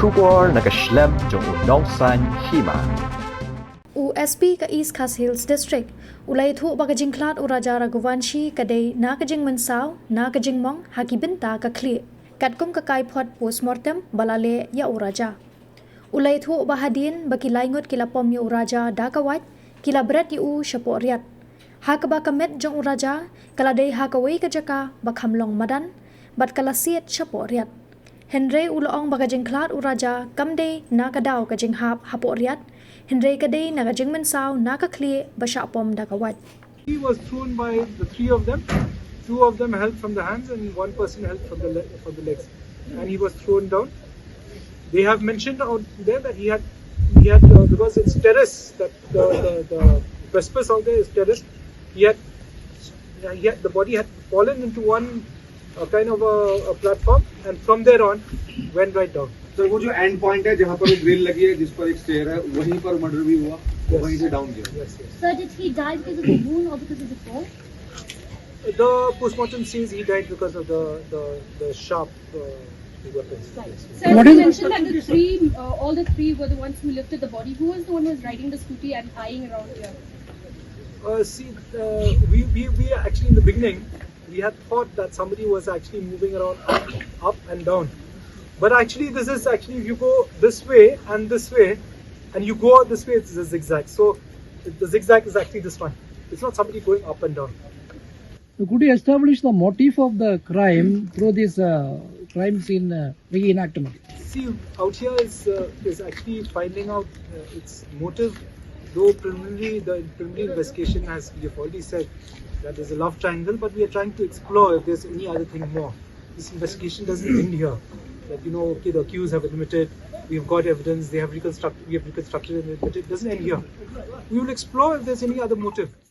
Shubor nakaslem jong unongsan Hima. USP ka East Khas Hills District ulay thu bagajing klat uraja Raghuvanshi kadai na kajing mansaw na kajing mong hakibinta ka kli katkum ka kai phot postmortem balale ya uraja ulay thu bahadin bakilaingot kila pom ya uraja dakawat kila bret yu shapo Riat hakaba kamet jong uraja kaladai hakawai ka jaka bakhamlong Madan bat kala Sied shapo Riat Henry uloong bagajing klat uraja kamde na kadaw kajing hapo Riat Henry kadai nagajing mensaw nakakli basapom dakawat. He was thrown by the three of them. Two of them held from the hands and one person held from the legs. And he was thrown down. They have mentioned out there that he had because it's terrace, that the trespass out there is terrace. The body had fallen into one kind of a platform and from there on went right down. Sir वो जो and point है जहाँ पर एक grill लगी है जिस पर एक स्टेयर है वहीं पर मर्डर भी हुआ वहीं से डाउन किया Sir, did he die because of the wound or because of the fall? The postmortem says he died because of the sharp weapons. Right. Sir, you mentioned that the three, all the three were the ones who lifted the body. Who was the one who was riding the scooty and eyeing around here? We actually in the beginning we had thought that somebody was actually moving around up and down. But actually, this is actually if you go this way, and you go out this way, it's a zigzag. So the zigzag is actually this one. It's not somebody going up and down. Could you establish the motive of the crime through this crime scene reenactment? See, out here is actually finding out its motive. Though preliminary, the preliminary investigation, as we have already said, that there's a love triangle, but we are trying to explore if there's any other thing more. This investigation doesn't end here. That okay, the accused have admitted, we have got evidence, we have reconstructed and admitted. It doesn't end here. We will explore if there's any other motive.